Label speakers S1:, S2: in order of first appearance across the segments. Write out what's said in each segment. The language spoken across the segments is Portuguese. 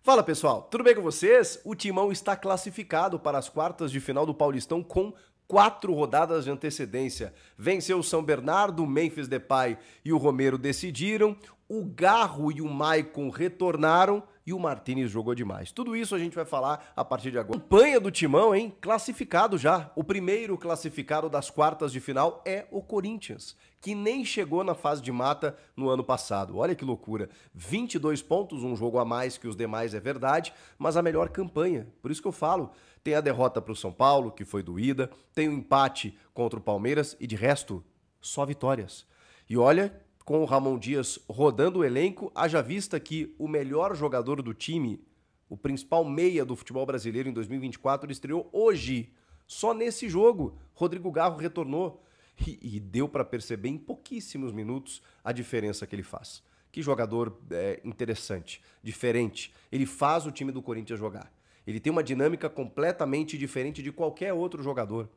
S1: Fala pessoal, tudo bem com vocês? O Timão está classificado para as quartas de final do Paulistão com 4 rodadas de antecedência. Venceu o São Bernardo, o Memphis Depay e o Romero decidiram, o Garro e o Maicon retornaram e o Martínez jogou demais. Tudo isso a gente vai falar a partir de agora. Campanha do Timão, hein? Classificado já. O primeiro classificado das quartas de final é o Corinthians, que nem chegou na fase de mata no ano passado. Olha que loucura. 22 pontos, um jogo a mais que os demais, é verdade, mas a melhor campanha. Por isso que eu falo, tem a derrota para o São Paulo, que foi doída, tem o empate contra o Palmeiras e de resto, só vitórias. E olha, com o Ramon Dias rodando o elenco, haja vista que o melhor jogador do time, o principal meia do futebol brasileiro em 2024, ele estreou hoje. Só nesse jogo, Rodrigo Garro retornou. E deu para perceber em pouquíssimos minutos a diferença que ele faz. Que jogador interessante, diferente. Ele faz o time do Corinthians jogar. Ele tem uma dinâmica completamente diferente de qualquer outro jogador.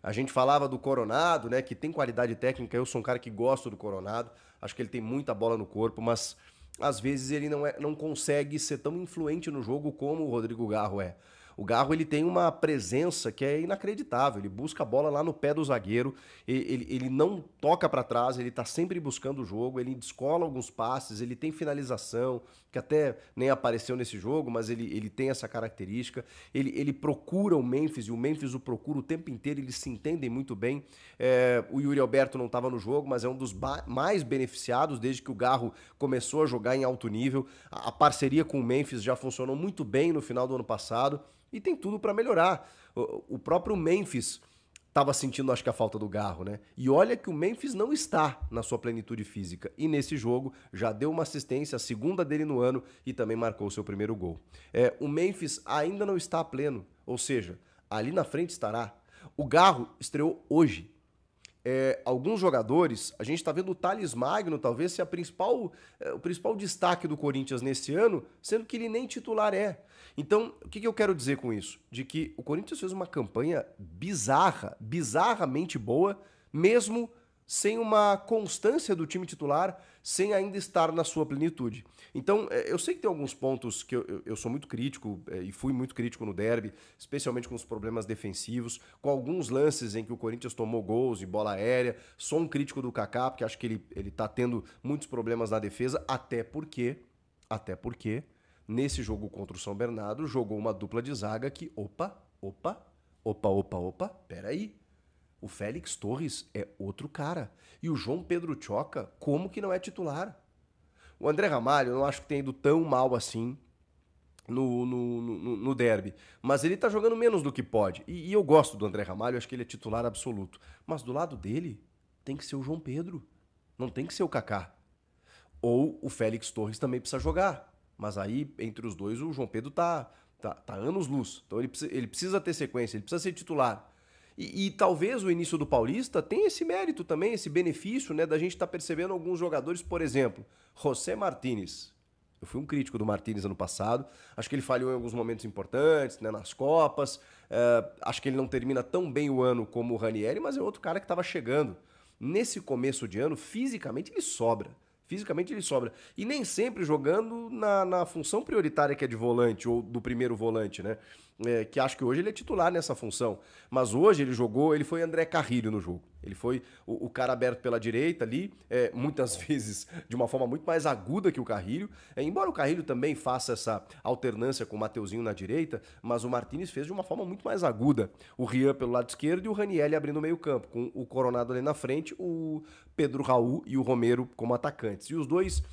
S1: A gente falava do Coronado, né, que tem qualidade técnica. Eu sou um cara que gosto do Coronado. Acho que ele tem muita bola no corpo, mas às vezes ele não consegue ser tão influente no jogo como o Rodrigo Garro é. O Garro, ele tem uma presença que é inacreditável, ele busca a bola lá no pé do zagueiro, ele não toca para trás, ele tá sempre buscando o jogo, ele descola alguns passes, ele tem finalização, que até nem apareceu nesse jogo, mas ele tem essa característica, ele procura o Memphis, e o Memphis o procura o tempo inteiro, eles se entendem muito bem. O Yuri Alberto não estava no jogo, mas é um dos mais beneficiados desde que o Garro começou a jogar em alto nível. A parceria com o Memphis já funcionou muito bem no final do ano passado, e tem tudo para melhorar. O próprio Memphis estava sentindo, acho que, a falta do Garro, né? E olha que o Memphis não está na sua plenitude física. E nesse jogo já deu uma assistência, a segunda dele no ano, e também marcou o seu primeiro gol. O Memphis ainda não está a pleno, ou seja, ali na frente estará. O Garro estreou hoje. Alguns jogadores, a gente está vendo o Thales Magno talvez ser o principal destaque do Corinthians nesse ano, sendo que ele nem titular é. Então, o que eu quero dizer com isso? De que o Corinthians fez uma campanha bizarramente boa, mesmo sem uma constância do time titular, sem ainda estar na sua plenitude. Então, eu sei que tem alguns pontos que eu sou muito crítico, e fui muito crítico no derby, especialmente com os problemas defensivos, com alguns lances em que o Corinthians tomou gols de bola aérea. Sou um crítico do Kaká, porque acho que ele tá tendo muitos problemas na defesa, até porque, nesse jogo contra o São Bernardo, jogou uma dupla de zaga que, peraí. O Félix Torres é outro cara. E o João Pedro Choca, como que não é titular? O André Ramalho, eu não acho que tenha ido tão mal assim no derby. Mas ele tá jogando menos do que pode. E eu gosto do André Ramalho, acho que ele é titular absoluto. Mas do lado dele, tem que ser o João Pedro. Não tem que ser o Kaká. Ou o Félix Torres também precisa jogar. Mas aí, entre os dois, o João Pedro tá anos-luz. Então ele precisa ter sequência, ele precisa ser titular. E talvez o início do Paulista tenha esse mérito também, esse benefício, né, da gente estar percebendo alguns jogadores, por exemplo, José Martínez. Eu fui um crítico do Martínez ano passado, acho que ele falhou em alguns momentos importantes, né, nas Copas, acho que ele não termina tão bem o ano como o Ranieri, mas é outro cara que estava chegando. Nesse começo de ano, fisicamente ele sobra. E nem sempre jogando na função prioritária que é de volante ou do primeiro volante, né? Que acho que hoje ele é titular nessa função. Mas hoje ele foi André Carrilho no jogo. Ele foi o cara aberto pela direita ali, muitas vezes de uma forma muito mais aguda que o Carrilho. Embora o Carrilho também faça essa alternância com o Mateuzinho na direita, mas o Martínez fez de uma forma muito mais aguda. O Rian pelo lado esquerdo e o Ranieri abrindo o meio campo, com o Coronado ali na frente, o Pedro Raul e o Romero como atacantes. E os dois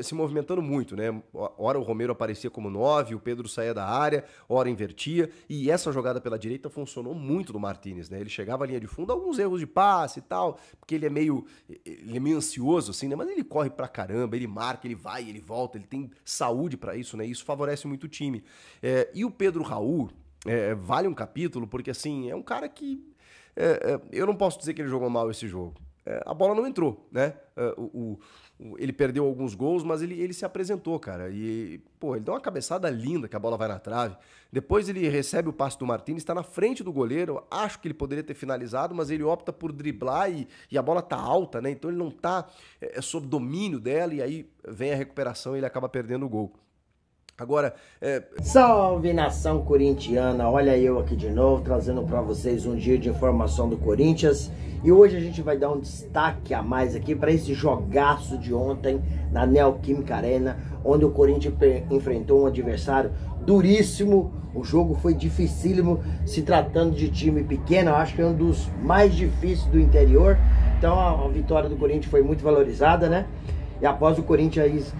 S1: se movimentando muito, né? Ora o Romero aparecia como 9, o Pedro saía da área, ora invertia, e essa jogada pela direita funcionou muito do Martínez, né? Ele chegava à linha de fundo, alguns erros de passe e tal, porque ele é meio ansioso assim, né? Mas ele corre pra caramba, ele marca, ele vai, ele volta, ele tem saúde pra isso, né? Isso favorece muito o time. E o Pedro Raul vale um capítulo, porque assim, é um cara que eu não posso dizer que ele jogou mal esse jogo. A bola não entrou, né? Ele perdeu alguns gols, mas ele se apresentou, cara. E, pô, ele deu uma cabeçada linda que a bola vai na trave. Depois ele recebe o passe do Martínez, está na frente do goleiro. Acho que ele poderia ter finalizado, mas ele opta por driblar e a bola tá alta, né? Então ele não tá sob domínio dela e aí vem a recuperação e ele acaba perdendo o gol. Agora,
S2: Salve nação corintiana, olha eu aqui de novo, trazendo para vocês um dia de informação do Corinthians. E hoje a gente vai dar um destaque a mais aqui para esse jogaço de ontem na Neoquímica Arena, onde o Corinthians enfrentou um adversário duríssimo. O jogo foi dificílimo, se tratando de time pequeno, eu acho que é um dos mais difíceis do interior. Então a vitória do Corinthians foi muito valorizada, né? E após o Corinthians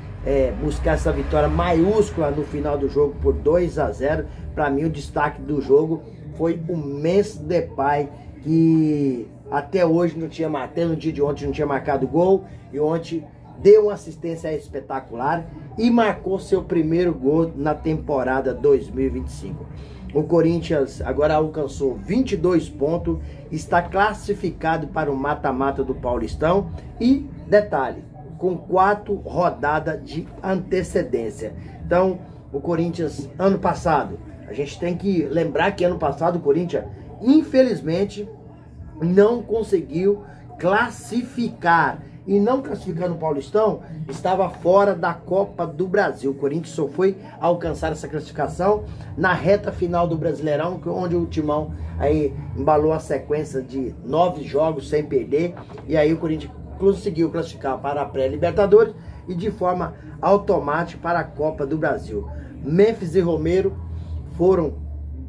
S2: buscar essa vitória maiúscula no final do jogo por 2-0, para mim o destaque do jogo foi o Memphis Depay, que até hoje não tinha marcado, no dia de ontem não tinha marcado gol, e ontem deu uma assistência espetacular e marcou seu primeiro gol na temporada 2025. O Corinthians agora alcançou 22 pontos, está classificado para o mata-mata do Paulistão e, detalhe, com 4 rodadas de antecedência. Então, o Corinthians, ano passado, a gente tem que lembrar que ano passado o Corinthians, infelizmente, não conseguiu classificar. E não classificando o Paulistão, estava fora da Copa do Brasil. O Corinthians só foi alcançar essa classificação na reta final do Brasileirão, onde o Timão aí embalou a sequência de 9 jogos sem perder. E aí o Corinthians conseguiu classificar para a pré-Libertadores e de forma automática para a Copa do Brasil. Memphis e Romero foram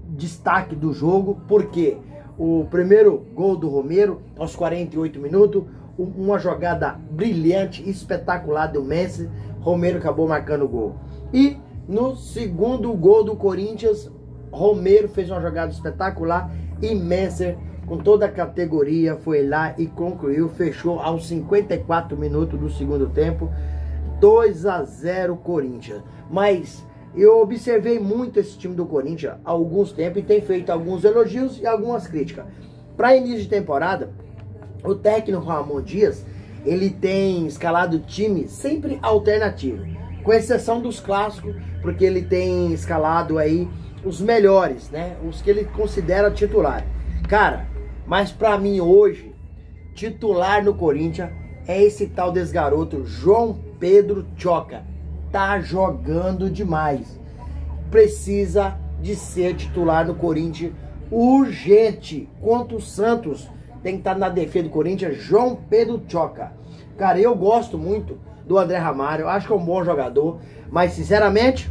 S2: destaque do jogo, porque o primeiro gol do Romero, aos 48 minutos, uma jogada brilhante, espetacular do Memphis, Romero acabou marcando o gol. E no segundo gol do Corinthians, Romero fez uma jogada espetacular e Memphis, com toda a categoria, foi lá e concluiu, fechou aos 54 minutos do segundo tempo, 2-0 Corinthians. Mas eu observei muito esse time do Corinthians há alguns tempos e tem feito alguns elogios e algumas críticas. Para início de temporada, o técnico Ramon Dias, ele tem escalado o time sempre alternativo, com exceção dos clássicos, porque ele tem escalado aí os melhores, né? Os que ele considera titular. Cara, mas pra mim hoje, titular no Corinthians é esse tal desse garoto, João Pedro Choca. Tá jogando demais. Precisa de ser titular no Corinthians urgente. Quanto o Santos tem que estar na defesa do Corinthians, João Pedro Choca. Cara, eu gosto muito do André Ramalho, eu acho que é um bom jogador, mas sinceramente,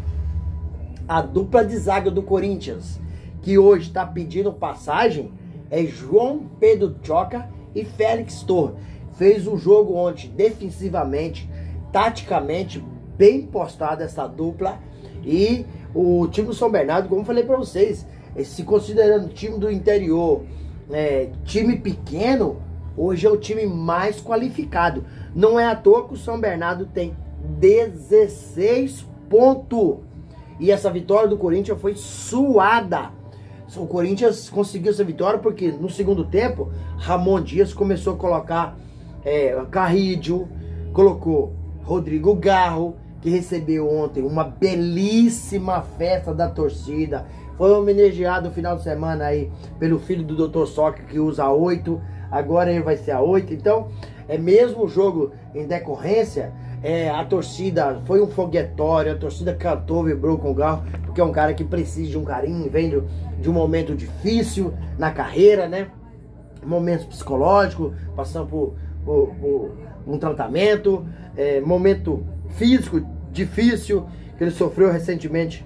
S2: a dupla de zaga do Corinthians, que hoje está pedindo passagem, é João Pedro Choca e Félix Torres. Fez o jogo ontem defensivamente, taticamente, bem postado essa dupla. E o time do São Bernardo, como eu falei para vocês, se considerando time do interior, time pequeno, hoje é o time mais qualificado. Não é à toa que o São Bernardo tem 16 pontos. E essa vitória do Corinthians foi suada. O Corinthians conseguiu essa vitória porque no segundo tempo, Ramon Dias começou a colocar Carrídio, colocou Rodrigo Garro, que recebeu ontem uma belíssima festa da torcida. Foi homenageado no final de semana aí pelo filho do Dr. Soccer, que usa 8, agora ele vai ser a 8. Então, mesmo o jogo em decorrência, a torcida foi um foguetório, a torcida cantou, vibrou com o Garro, porque é um cara que precisa de um carinho, vem de um momento difícil na carreira, né? Momentos psicológicos, passando por um tratamento, momento físico difícil, que ele sofreu recentemente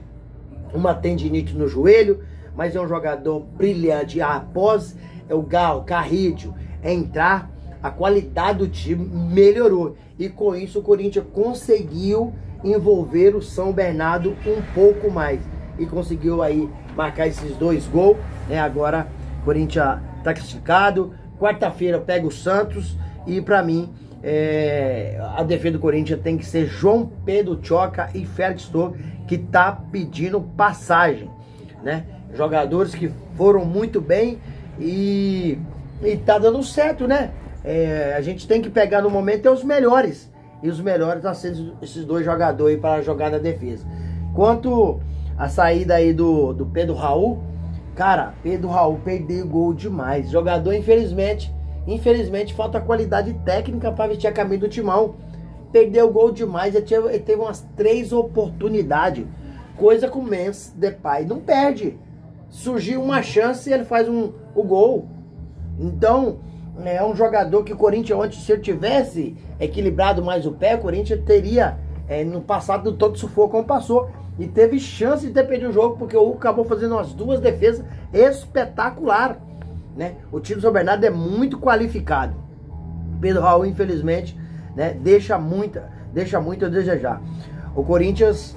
S2: uma tendinite no joelho, mas é um jogador brilhante. Após o Carrídio entrar, a qualidade do time melhorou. E com isso o Corinthians conseguiu envolver o São Bernardo um pouco mais. E conseguiu aí marcar esses 2 gols. Agora o Corinthians está classificado. Quarta-feira pega o Santos. E para mim, a defesa do Corinthians tem que ser João Pedro Choca e Félix Torres, que tá pedindo passagem, né? Jogadores que foram muito bem e tá dando certo, né? A gente tem que pegar no momento os melhores. E os melhores estão sendo esses 2 jogadores para jogar na defesa. Quanto a saída aí do Pedro Raul, cara, Pedro Raul perdeu gol demais. Jogador, infelizmente falta qualidade técnica para vestir a camisa do Timão. Perdeu o gol demais, ele teve umas 3 oportunidades. coisa que o Memphis Depay não perde. Surgiu uma chance e ele faz o gol. Então, é um jogador que o Corinthians ontem, se ele tivesse equilibrado mais o pé, o Corinthians teria, no passado, todo sufoco como passou. E teve chance de ter perdido o jogo, porque o Hugo acabou fazendo umas 2 defesas espetacular, né? O time do São Bernardo é muito qualificado. Pedro Raul, infelizmente, né, deixa muito a desejar. O Corinthians,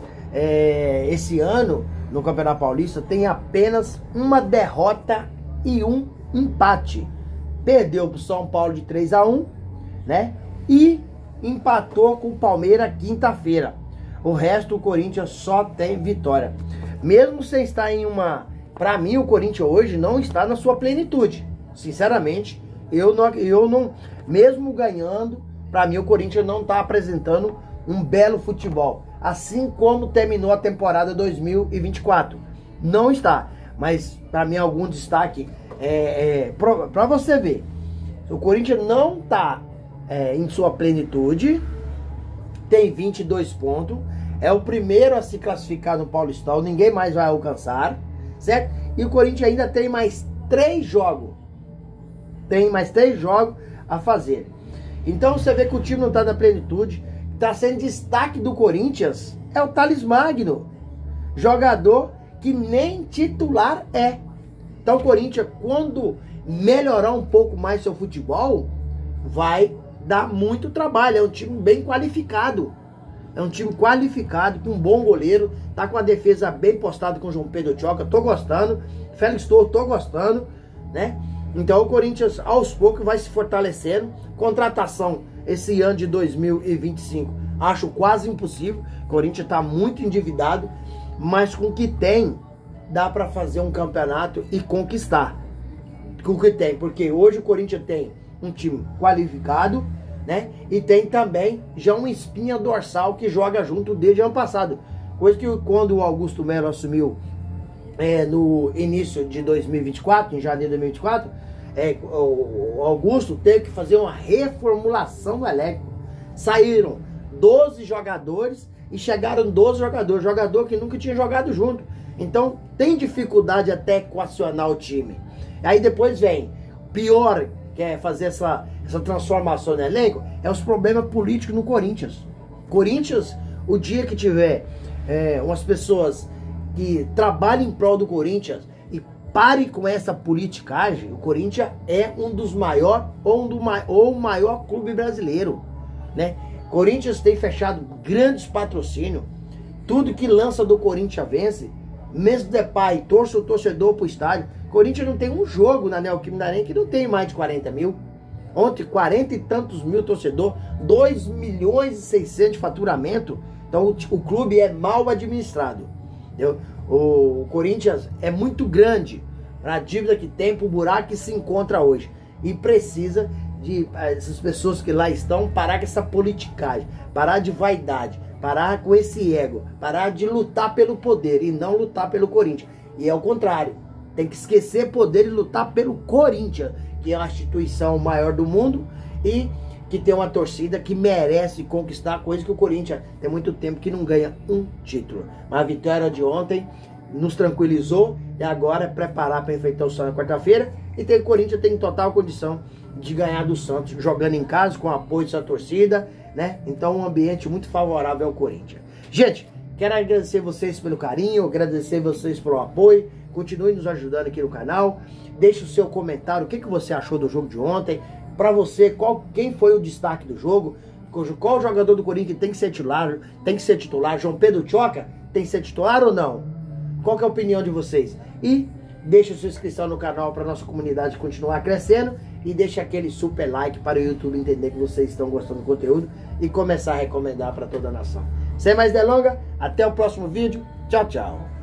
S2: esse ano, no Campeonato Paulista, tem apenas uma derrota e um empate. Perdeu para o São Paulo de 3-1, né? E empatou com o Palmeiras quinta-feira. O resto, o Corinthians só tem vitória. Mesmo sem estar em uma... Para mim, o Corinthians hoje não está na sua plenitude. Sinceramente, eu não... Mesmo ganhando, para mim o Corinthians não está apresentando um belo futebol. Assim como terminou a temporada 2024. Não está. Mas, para mim, algum destaque... para você ver. O Corinthians não está em sua plenitude. Tem 22 pontos. É o primeiro a se classificar no Paulistão. Ninguém mais vai alcançar. Certo? E o Corinthians ainda tem mais 3 jogos. Tem mais 3 jogos a fazer. Então você vê que o time não está na plenitude. Está sendo destaque do Corinthians é o Thales Magno. Jogador que nem titular é. Então o Corinthians, quando melhorar um pouco mais seu futebol, vai dar muito trabalho. É um time bem qualificado. É um time qualificado, com um bom goleiro. Tá com a defesa bem postada com o João Pedro Tchoca. Tô gostando. Félix Torres, tô gostando, né? Então o Corinthians, aos poucos, vai se fortalecendo. Contratação esse ano de 2025, acho quase impossível. O Corinthians tá muito endividado, mas com o que tem, dá para fazer um campeonato e conquistar. Com o que tem, porque hoje o Corinthians tem um time qualificado, né? E tem também já uma espinha dorsal que joga junto desde o ano passado. Coisa que quando o Augusto Melo assumiu no início de 2024, em janeiro de 2024, o Augusto teve que fazer uma reformulação do elenco. Saíram 12 jogadores e chegaram 12 jogadores, jogador que nunca tinha jogado junto. Então tem dificuldade até equacionar o time. Aí depois vem, pior que é fazer essa transformação no elenco, é os problemas políticos no Corinthians. Corinthians, o dia que tiver umas pessoas que trabalhem em prol do Corinthians e pare com essa politicagem, o Corinthians é um dos maiores ou o maior clube brasileiro, né? Corinthians tem fechado grandes patrocínios, tudo que lança do Corinthians vence. Mesmo Depay, torce o torcedor pro estádio. Corinthians não tem um jogo na Neoquímica Arena que não tem mais de 40 mil. Ontem, 40 e tantos mil torcedor, 2 milhões e 600 de faturamento. Então o clube é mal administrado. Entendeu? O Corinthians é muito grande para a dívida que tem, para o buraco que se encontra hoje. E precisa de essas pessoas que lá estão parar com essa politicagem, parar de vaidade, parar com esse ego, parar de lutar pelo poder e não lutar pelo Corinthians. E é o contrário. Tem que esquecer poder e lutar pelo Corinthians, que é a instituição maior do mundo e que tem uma torcida que merece conquistar, coisa que o Corinthians tem muito tempo que não ganha um título. Mas a vitória de ontem nos tranquilizou e agora é preparar para enfrentar o Santos na quarta-feira. E o Corinthians tem total condição de ganhar do Santos, jogando em casa com o apoio dessa torcida, né? Então um ambiente muito favorável ao Corinthians. Gente, quero agradecer vocês pelo carinho, agradecer vocês pelo apoio. Continue nos ajudando aqui no canal. Deixe o seu comentário, o que você achou do jogo de ontem. Para você, quem foi o destaque do jogo? Qual jogador do Corinthians tem que ser titular? João Pedro Tchoca tem que ser titular ou não? Qual que é a opinião de vocês? E deixe sua inscrição no canal para nossa comunidade continuar crescendo. E deixe aquele super like para o YouTube entender que vocês estão gostando do conteúdo e começar a recomendar para toda a nação. Sem mais delongas, até o próximo vídeo. Tchau, tchau.